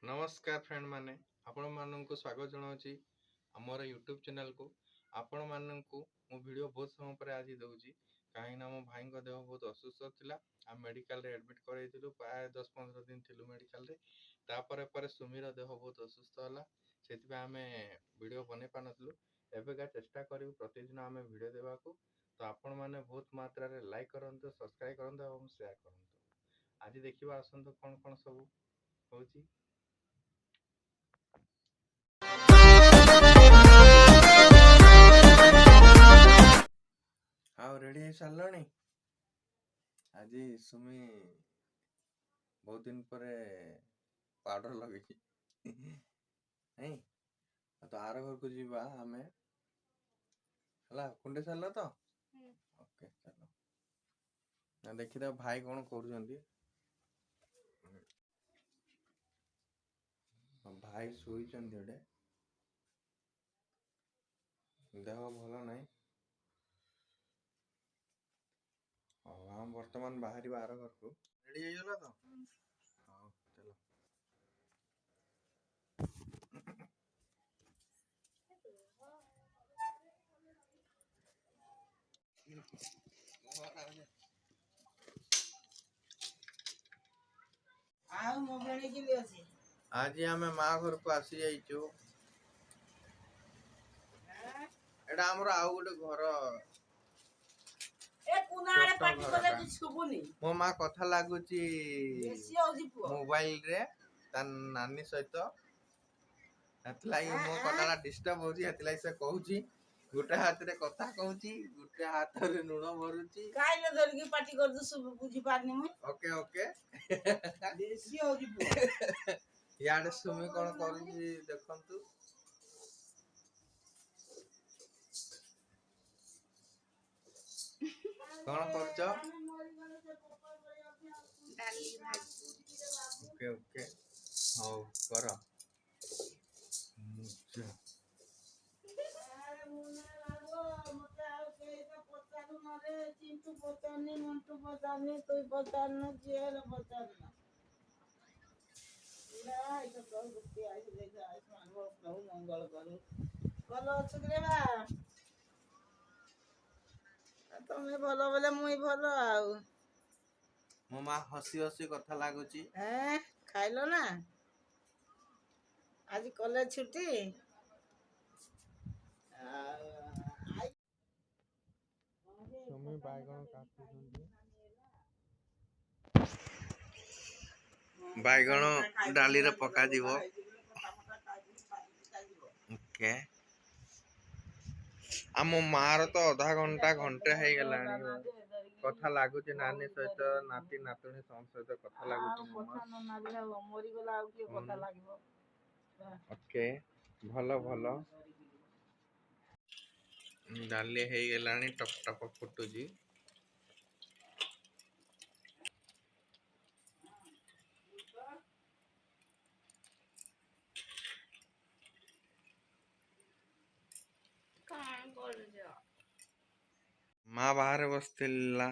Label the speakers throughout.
Speaker 1: नमस्कार फ्रेंड माने आपण मानक स्वागत जनावि आमर यूट्यूब चैनल को आपण मानक मो वीडियो बहुत समय पर आज दूसरी कहीं मो भाई देह बहुत असुस्थ था आ मेडिकल रे एडमिट करइलु प्राय 10-15 दिन थिलु मेडिकल रे तापर सुमीर देह बहुत असुस्थ होला से आम वीडियो बन पानलु एवेका चेष्टा करूँ प्रतिदिन आम वीडियो देवाक तो आपण मैंने बहुत मात्रा रे लाइक करंतु सब्सक्राइब करंतु और शेयर करंतु आज देखिबा आसंतु कौन सब होची। हाँ रेडी है सारे आज सुमी बहुत दिन पर पाउडर लगे नहीं तो आर घर को जीवा हमें हला कुंडे साल तो ओके चलो ना देखी तो भाई कौन कर भाई शोई देह भल ना हम बर्तमान बाहर आर घर को रेडी हो तो हाँ चलो आज आम माँ घर को आसी जाइचु एटा हमर आउ गोटे घर मो माँ कथा लागुची मोबाइल रे ता नानी सहित मो कटाला डिस्टर्ब होची हतलाई से कहूची गुटे हाथ रे कथा कहूची गुटे हाथ रे नुण भरुची
Speaker 2: काइले धरकी पार्टी कर दु सब बुझी पारनी मुई
Speaker 1: ओके ओके
Speaker 2: देसी होजी पो
Speaker 1: याडे सुमी कोन करूची देखंतु कोन करछ
Speaker 2: डाली भाजी
Speaker 1: ओके ओके हां करो मुझे
Speaker 2: चिंटू पचारनी मंटू पचारनी तू पचारना जेल पचारना ना इतो प्रभु गुप्ती आइस देखा आयुष्मान हो प्रभु मंगल करू भलो अछि रे बा तमे भलो बोले मुई भलो आउ
Speaker 1: मो माँ हसी हसी कथा लागुची
Speaker 2: खाइलो ना आज कॉलेज छुट्टी
Speaker 1: सुमी बाइगण काटुछंती बाइगण डाली रे पका दिबो ओके आम मार तो आधा घंटा घंटे हो गलानी कथा लागुची नानी सहित नाती नातुणी सहित कथा लागुची ओके भलो भलो डाली हो गलानी टप टप फुटुची माँ बाहर बसतिला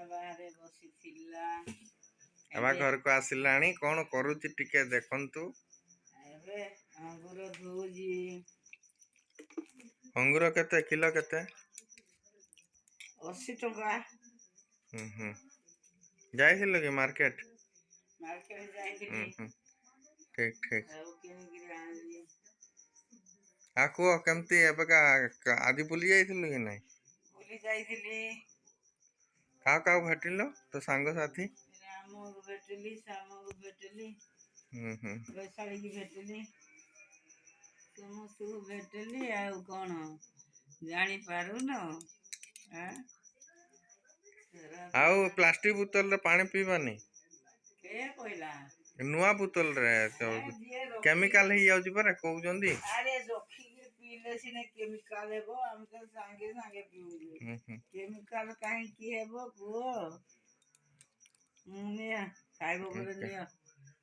Speaker 2: बाहरे बसिथिला
Speaker 1: एबा घर को आसिलानी कौन करूची टिके देखंतु
Speaker 2: एबे अंगूर धोजी
Speaker 1: अंगूर केते किलो केते
Speaker 2: 80 टका
Speaker 1: जाइथिलो कि मार्केट
Speaker 2: जाइथिली
Speaker 1: ठीक ठीक
Speaker 2: ଆଉ କିଣିକିରି ଆଣିଲି
Speaker 1: आकु केमती एबका आदि बुली जाइथिलो कि नहीं
Speaker 2: बुली जाइथिली
Speaker 1: का भेटिलो तो सांग साथी
Speaker 2: रामू को भेटिली श्यामू को भेटिली वैशाली की भेटिली समस्त को भेटिली आउ कौन जानी पारू न
Speaker 1: आउ प्लास्टिक बोतल रे पानी पीबानी
Speaker 2: के कहला
Speaker 1: नुआ बोतल रे केमिकल ही जाउची पर कहउजंदी
Speaker 2: अरे जोखी के पीले सिने केमिकल हेबो हम तो संगे संगे पीउली केमिकल काहे की हेबो को निया खाइबो बोले निया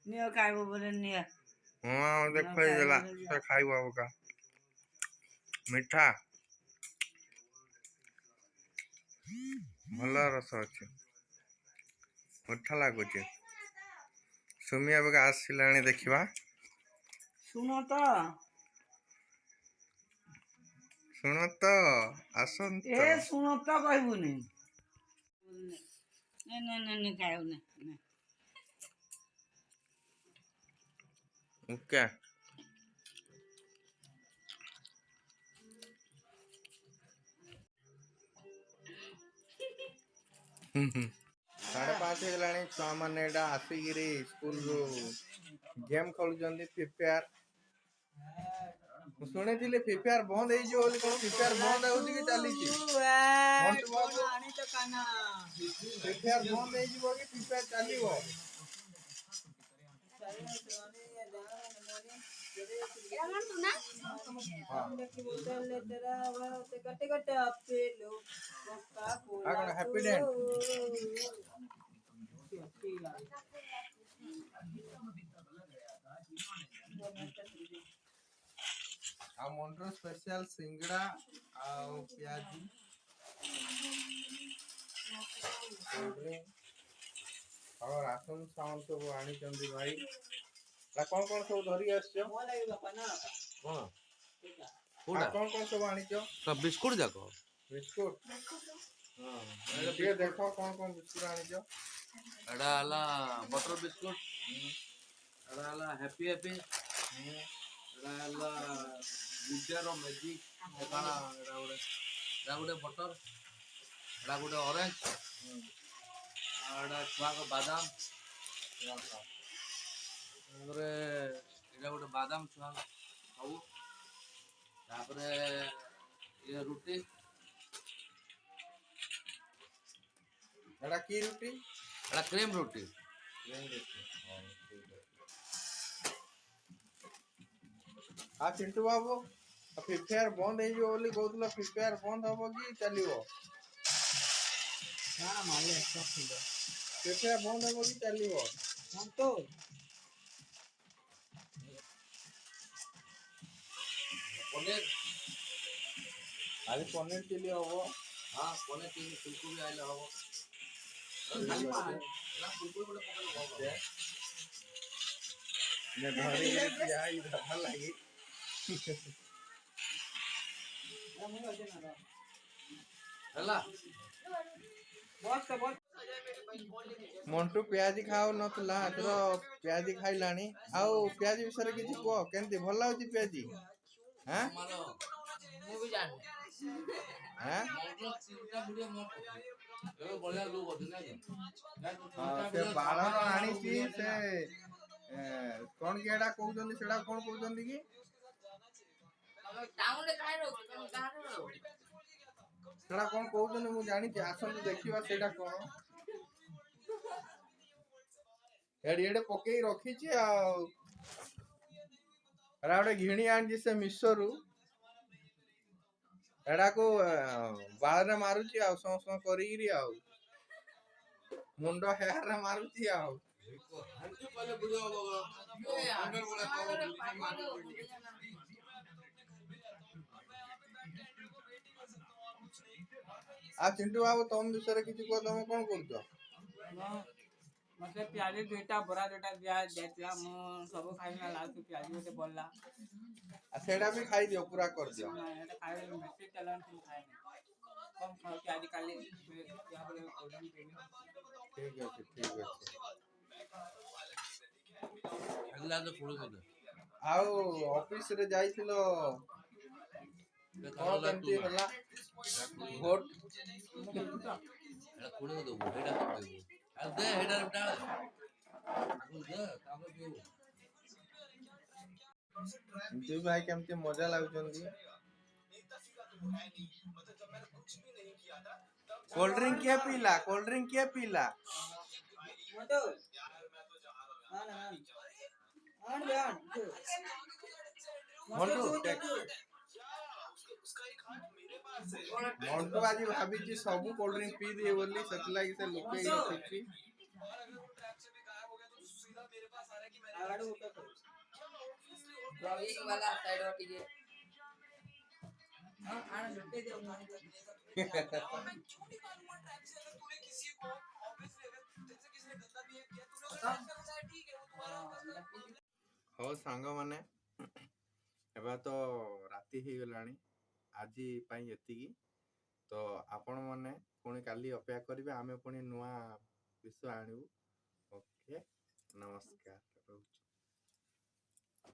Speaker 2: निया खाइबो बोले निया
Speaker 1: हां देखो जला से खाइबो का मीठा भल रस अच्छे मीठा लगुच ସୁମି ଏବେ ଆସିଲାଣି ଦେଖିବା।
Speaker 2: ଶୁଣ ତ
Speaker 1: ଆସନ୍ତ।
Speaker 2: ଏ ଶୁଣ ତ କହିବୁନି। ନେ ଖାଇବୁ ନେ।
Speaker 1: ଓକେ। साढ़े 5 ହେଇଗଲାଣି। ଛୁଆମାନେ ଏଇଟା ଆସିକିରି ସ୍କୁଲରୁ ଗେମ୍ ଖେଳୁଛନ୍ତି ଫ୍ରି ଫାୟାର। ମୁଁ ଶୁଣିଥିଲି ଫ୍ରି ଫାୟାର ବନ୍ଦ ହେଇଯିବ ବୋଲି। କଣ ଫ୍ରି ଫାୟାର ବନ୍ଦ ହେଉଛି କି ଚାଲିଛି? ଫ୍ରି ଫାୟାର ବନ୍ଦ ହେଇଯିବ କି ଫ୍ରି ଫାୟାର ଚାଲିବ? हैप्पी डेंट आ मोन्ट्रो स्पेशल सिंगड़ा आ प्याजी और राशन सामान सब आनी चंदी भाई। कौन कौन सब धरी आछो?
Speaker 3: कौन
Speaker 1: कौन कौन सब आनी छो?
Speaker 3: सब बिस्कुट जाको
Speaker 1: बिस्कुट।
Speaker 3: हां
Speaker 1: ये देखो कौन कौन बिस्कुट आनी छो?
Speaker 3: एडा हला बटर बिस्कुट, एडा हला हैप्पी हैप्पी, एडा हला गुड्डा रो मैजिक, एकाना एडा गोटे बटर, एडा गोटे ऑरेंज, एडा छुआ को बादाम, तापरे एडा गोटे बादाम छुआ खाऊ, तापरे ये रुटी,
Speaker 1: एडा की रोटी?
Speaker 3: एडा क्रीम रोटी।
Speaker 1: आ चिंटू बाबू फ्री फायर बंद हो बोली कहूला। फ्री फायर बंद हम कि चलो? फ्री फायर बंद हम कि चलो?
Speaker 3: पनीर
Speaker 1: आज पनीर चिली हम।
Speaker 3: हाँ पनीर चिली फुलकोबी आइले हबो। खाली ना फुलकोबी गोटे पकल हबो।
Speaker 1: ने धरी आई धरा लगी।
Speaker 3: हला
Speaker 1: मंटू प्याजी खाओ नथला एथर प्याजी खाइलानी। आउ प्याजी विषय किछि को केनती भल लाउची प्याजी? हैं
Speaker 3: मानो मु भी जान
Speaker 1: हैं
Speaker 3: मोटो चिंता वीडियो मोट एबे बढ़िया लोग होते ना
Speaker 1: से बाळर आनी छी से कोन केडा कहउजंदी सेडा कोन कहउजंदी की?
Speaker 3: टाउन रे काहे रो तुम गां रे रो
Speaker 1: सेडा कोन कहउजंदी मु जानि छी। आसन देखिबा सेडा कोन एडी एडे पकेई रखी छी। आ एडा घिणी आन जी से मिसरू एडा को बाळ रे मारुची आ सं सं करिगिरी आ मुंडो हेयर रे मारुची आ
Speaker 3: हमके पहले वीडियो होगा अंडर बोले
Speaker 1: आ चिंटू बाबू तुम विषय किछि को तुम कोन करछो?
Speaker 2: मते प्याजी दुईटा बड़ा दुईटा दिया देतला मु सब खाइना लास्ट प्याजी ओते बोलला।
Speaker 1: आ सेडा भी खाई दियो पूरा कर दियो।
Speaker 2: ना एटा खाइ मेथी चलन तुम खाइ कम खाओ प्याजी काली यहाँ पर कोल्ड ड्रिंक
Speaker 1: ठीक है ठीक है।
Speaker 3: अगला तो छोड़ दे
Speaker 1: आउ ऑफिस रे जाइथिलो कोन केमती होला वोट?
Speaker 3: एडा छोड़ दो हेडा कहबो आ दे हेडा डाल आगु दे ताको जो
Speaker 1: तू भाई केमती मजा लागुचंदी? कोल्ड ड्रिंक के पीला? कोल्ड ड्रिंक के पीला?
Speaker 2: मोटो आन आन
Speaker 1: मंटू मंटू आज भाभी जी सब कोल्ड ड्रिंक पी दिए बोली सतला की से लुके ही रखी।
Speaker 2: आगाडू उठो
Speaker 4: एक वाला साइड हटी के
Speaker 2: हां आन लुटे दे
Speaker 1: ହଉ ସାଙ୍ଗମାନେ, ଏବେ ତ ରାତି ହେଇଗଲାଣି, ଆଜି ପାଇଁ ଏତିକି। ତ ଆପଣମାନେ ପୁଣି କାଲି ଅପେକ୍ଷା କରିବେ, ଆମେ ପୁଣି ନୂଆ ବିଷୟ ଆଣିବୁ। ଓକେ, ନମସ୍କାର ରହୁଛି।